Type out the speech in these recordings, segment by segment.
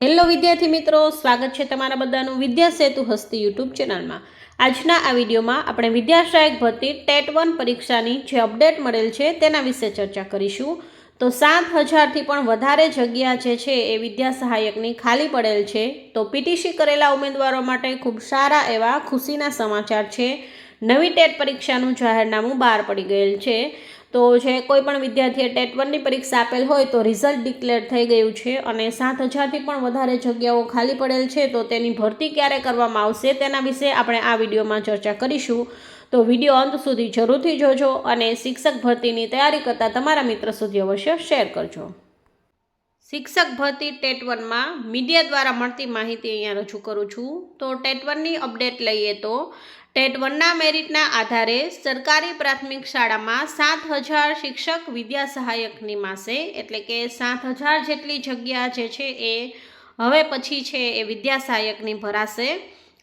Hello વિદ્યાર્થી મિત્રો, સ્વાગત છે તમારા બધાનું વિદ્યા સેતુ હસ્તી યુટ્યુબ ચેનલમાં। આજના આ વિડીયોમાં આપણે વિદ્યા સહાયક ભરતી ટેટ 1 પરીક્ષાની જે અપડેટ મળેલ છે તેના વિશે ચર્ચા કરીશું। તો 7,000થી પણ વધારે જગ્યા જે છે એ વિદ્યા સહાયકની ખાલી પડેલ છે। તો પીટીસી કરેલા ઉમેદવારો માટે ખૂબ સારા એવા ખુશીના સમાચાર છે। નવી ટેટ પરીક્ષાનું જાહેરનામું બહાર પડી ગયેલ છે। તો જે કોઈ પણ વિદ્યાર્થીએ ટેટ 1ની પરીક્ષા આપેલ હોય તો રિઝલ્ટ ડિક્લેર થઈ ગયું છે અને 7,000થી પણ વધારે જગ્યાઓ ખાલી પડેલ છે। તો તેની ભરતી ક્યારે કરવામાં આવશે તેના વિશે આપણે આ વિડીયોમાં ચર્ચા કરીશું। તો વિડીયો અંત સુધી જરૂરથી જોજો અને શિક્ષક ભરતીની તૈયારી કરતા તમારા મિત્ર સુધી અવશ્ય શેર કરજો। શિક્ષક ભરતી ટેટ 1માં મીડિયા દ્વારા મળતી માહિતી અહીંયા રજૂ કરું છું। તો ટેટ 1ની અપડેટ લઈએ તો ટેટ 1ના મેરિટના આધારે સરકારી પ્રાથમિક શાળામાં 7,000 શિક્ષક વિદ્યા સહાયક નિમાશે, એટલે કે 7,000 જેટલી જગ્યા જે છે એ હવે પછી છે એ વિદ્યા સહાયકની ભરાશે।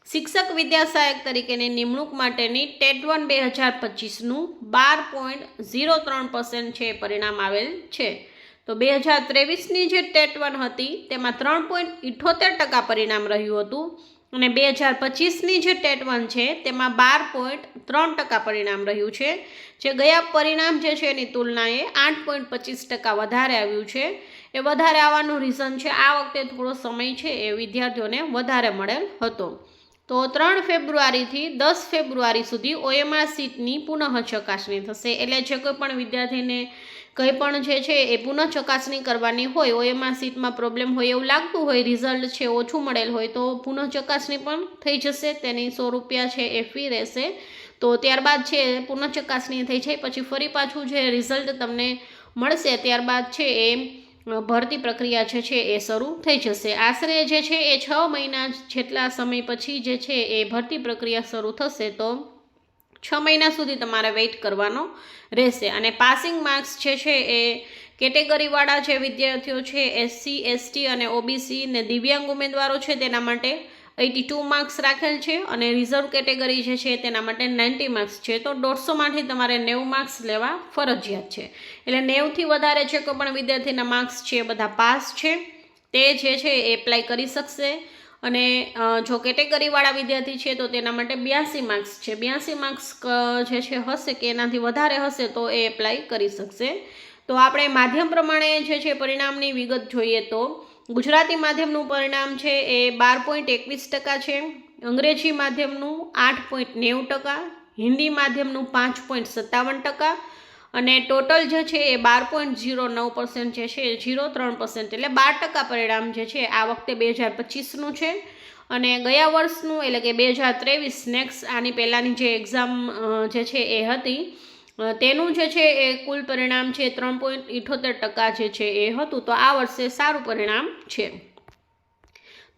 શિક્ષક વિદ્યા સહાયક તરીકેની નિમણૂક માટેની ટેટ 1 2025નું 12.03% છે પરિણામ આવેલ છે। તો 2023ની જે ટેટ 1 હતી તેમાં 3.78% પરિણામ રહ્યું હતું અને 2025ની જે ટેટ 1 છે તેમાં 12.3% પરિણામ રહ્યું છે, જે ગયા પરિણામ જે છે એની તુલનાએ 8.25% વધારે આવ્યું છે। એ વધારે આવવાનું રીઝન છે આ વખતે થોડો સમય છે એ વિદ્યાર્થીઓને વધારે મળેલ હતો। તો 3 ફેબ્રુઆરીથી 10 ફેબ્રુઆરી સુધી OMR સીટની પુનઃ ચકાસણી થશે, એટલે જે કોઈ પણ વિદ્યાર્થીને કંઈ પણ જે છે એ પુનઃ ચકાસણી કરવાની હોય, OMR સીટમાં પ્રોબ્લેમ હોય એવું લાગતું હોય, રિઝલ્ટ છે ઓછું મળેલ હોય તો પુનઃ ચકાસણી પણ થઈ જશે। તેની 100 રૂપિયા છે એ ફી રહેશે। તો ત્યારબાદ છે પુનઃ ચકાસણી થઈ જાય પછી ફરી પાછું જે રિઝલ્ટ તમને મળશે ત્યારબાદ છે એ ભરતી પ્રક્રિયા જે છે એ શરૂ થઈ જશે। આશરે જે છે એ 6 મહિના જેટલા સમય પછી જે છે એ ભરતી પ્રક્રિયા શરૂ થશે। તો 6 મહિના સુધી તમારે વેઇટ કરવાનો રહેશે અને પાસિંગ માર્ક્સ જે છે એ કેટેગરીવાળા જે વિદ્યાર્થીઓ છે SC, ST અને OBC ને દિવ્યાંગ ઉમેદવારો છે તેના માટે 82 માર્ક્સ રાખેલ છે અને રિઝર્વ કેટેગરી જે છે તેના માટે 90 માર્ક્સ છે। તો 150માંથી તમારે 90 માર્ક્સ લેવા ફરજિયાત છે, એટલે 90થી વધારે જે કોઈ પણ વિદ્યાર્થીના માર્ક્સ છે એ બધા પાસ છે તે જે છે એ એપ્લાય કરી શકશે। અને જો કેટેગરીવાળા વિદ્યાર્થી છે તો તેના માટે 82 માર્ક્સ છે, 82 માર્ક્સ જે છે હશે કે એનાથી વધારે હશે તો એ એપ્લાય કરી શકશે। તો આપણે માધ્યમ પ્રમાણે જે છે પરિણામની વિગત જોઈએ તો ગુજરાતી માધ્યમનું પરિણામ છે એ 12.21% છે, અંગ્રેજી માધ્યમનું 8.90%, હિન્દી માધ્યમનું 5.57% અને ટોટલ જે છે એ 12.09% જે છે 0.3%, એટલે 12% પરિણામ જે છે આ વખતે 2025નું છે અને ગયા વર્ષનું એટલે કે 2023 નેક્સ્ટ આની પહેલાંની જે એક્ઝામ જે છે એ હતી તેનું જે છે એ કુલ પરિણામ છે 3.78% જે છે એ હતું। તો આ વર્ષે સારું પરિણામ છે।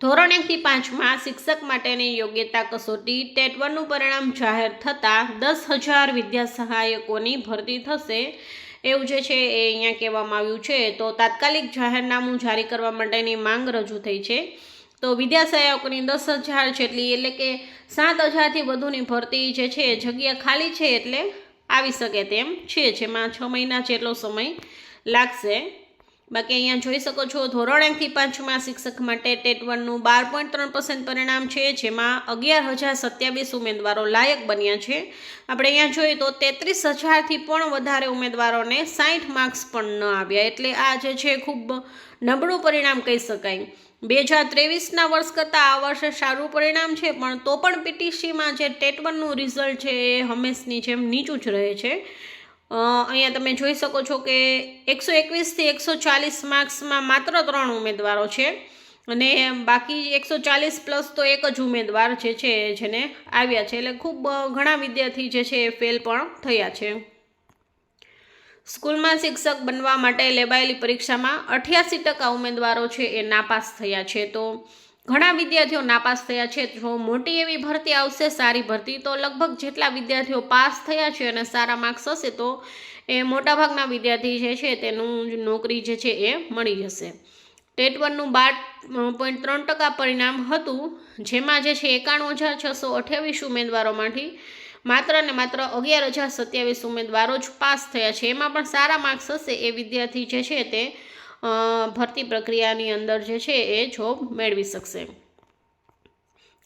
ધોરણ 1 થી 5માં શિક્ષક માટેની યોગ્યતા કસોટી ટેટ 1નું પરિણામ જાહેર થતાં 10,000 વિદ્યા સહાયકોની ભરતી થશે એવું જે છે એ અહીંયા કહેવામાં આવ્યું છે। તો તાત્કાલિક જાહેરનામું જારી કરવા માટેની માંગ રજૂ થઈ છે। તો વિદ્યા સહાયકોની 10,000 જેટલી એટલે કે 7,000થી વધુની ભરતી જે છે જગ્યા ખાલી છે એટલે આવી શકે તેમ છે, જેમાં 6 મહિના જેટલો સમય લાગશે। બાકી અહીંયા જોઈ શકો છો ધોરણ 1 થી 5માં શિક્ષક માટે ટેટ 1નું 12.3% પરિણામ છે, જેમાં 11,027 ઉમેદવારો લાયક બન્યા છે। આપણે અહીંયા જોઈએ તો 33,000થી પણ વધારે ઉમેદવારોને 60 માર્ક્સ પણ ન આવ્યા, એટલે આ જે છે ખૂબ નબળું પરિણામ કહી શકાય। 2023ના વર્ષ કરતાં આ વર્ષે સારું પરિણામ છે, પણ તો પણ પીટીસીમાં જે ટેટ 1નું રિઝલ્ટ છે એ હંમેશની જેમ નીચું જ રહે છે। અહીંયા તમે જોઈ શકો છો કે 121થી 140 માર્ક્સમાં માત્ર 3 ઉમેદવારો છે અને બાકી 140 પ્લસ તો એક જ ઉમેદવાર જે છે જેને આવ્યા છે, એટલે ખૂબ ઘણા વિદ્યાર્થી જે છે એ ફેલ પણ થયા છે। સ્કૂલમાં શિક્ષક બનવા માટે લેવાયેલી પરીક્ષામાં 88% ઉમેદવારો છે એ નાપાસ થયા છે। તો ઘણા વિદ્યાર્થીઓ નાપાસ થયા છે। જો મોટી એવી ભરતી આવશે, સારી ભરતી, તો લગભગ જેટલા વિદ્યાર્થીઓ પાસ થયા છે અને સારા માર્ક્સ હશે તો એ મોટાભાગના વિદ્યાર્થી જે છે તેનું નોકરી જે છે એ મળી જશે। ટેટ 1નું 12.3% પરિણામ હતું, જેમાં જે છે 91,628 ઉમેદવારોમાંથી માત્ર ને માત્ર 11,027 ઉમેદવારો જ પાસ થયા છે। એમાં પણ સારા માર્ક્સ હશે એ વિદ્યાર્થી જે છે તે ભરતી પ્રક્રિયાની અંદર જે છે એ જોબ મેળવી શકશે.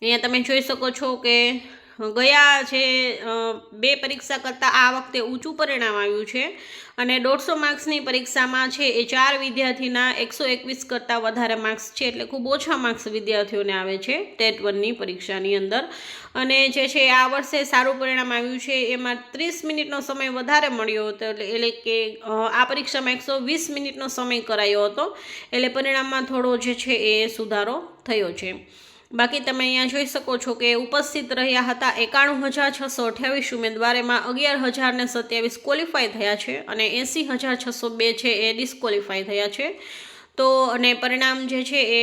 અહીંયા તમે જોઈ શકો છો કે ગયા જે 2 પરીક્ષા કરતાં આ વખતે ઊંચું પરિણામ આવ્યું છે અને 150 માર્ક્સની પરીક્ષામાં છે એ 4 વિદ્યાર્થીના 121 કરતાં વધારે માર્ક્સ છે, એટલે ખૂબ ઓછા માર્ક્સ વિદ્યાર્થીઓને આવે છે ટેટ 1ની પરીક્ષાની અંદર. અને જે છે આ વર્ષે સારું પરિણામ આવ્યું છે, એમાં 30 મિનિટનો સમય વધારે મળ્યો હતો, એટલે કે આ પરીક્ષામાં 120 મિનિટનો સમય કરાયો હતો, એટલે પરિણામમાં થોડો જે છે એ સુધારો થયો છે. બાકી તમે અહીંયા જોઈ શકો છો કે ઉપસ્થિત રહ્યા હતા 91,628 ઉમેદવાર, એમાં 11,027 ક્વોલિફાય થયા છે અને 80,602 છે એ ડિસ્ક્વોલિફાય થયા છે. તો અને પરિણામ જે છે એ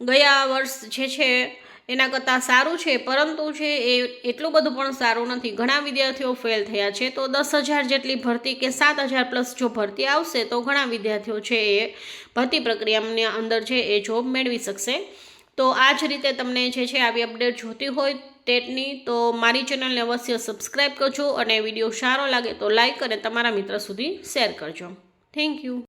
ગયા વર્ષ જે છે એના કરતાં સારું છે, પરંતુ છે એ એટલું બધું પણ સારું નથી. ઘણા વિદ્યાર્થીઓ ફેલ થયા છે. તો 10,000 જેટલી ભરતી કે 7,000 પ્લસ જો ભરતી આવશે તો ઘણા વિદ્યાર્થીઓ છે એ ભરતી પ્રક્રિયાની અંદર છે એ જોબ મેળવી શકશે. તો આ જ રીતે તમને જે છે આવી અપડેટ જોતી હોય ટેટની તો મારી ચેનલને અવશ્ય સબસ્ક્રાઈબ કરજો અને વિડીયો સારો લાગે તો લાઈક અને તમારા મિત્ર સુધી શેર કરજો. Thank you.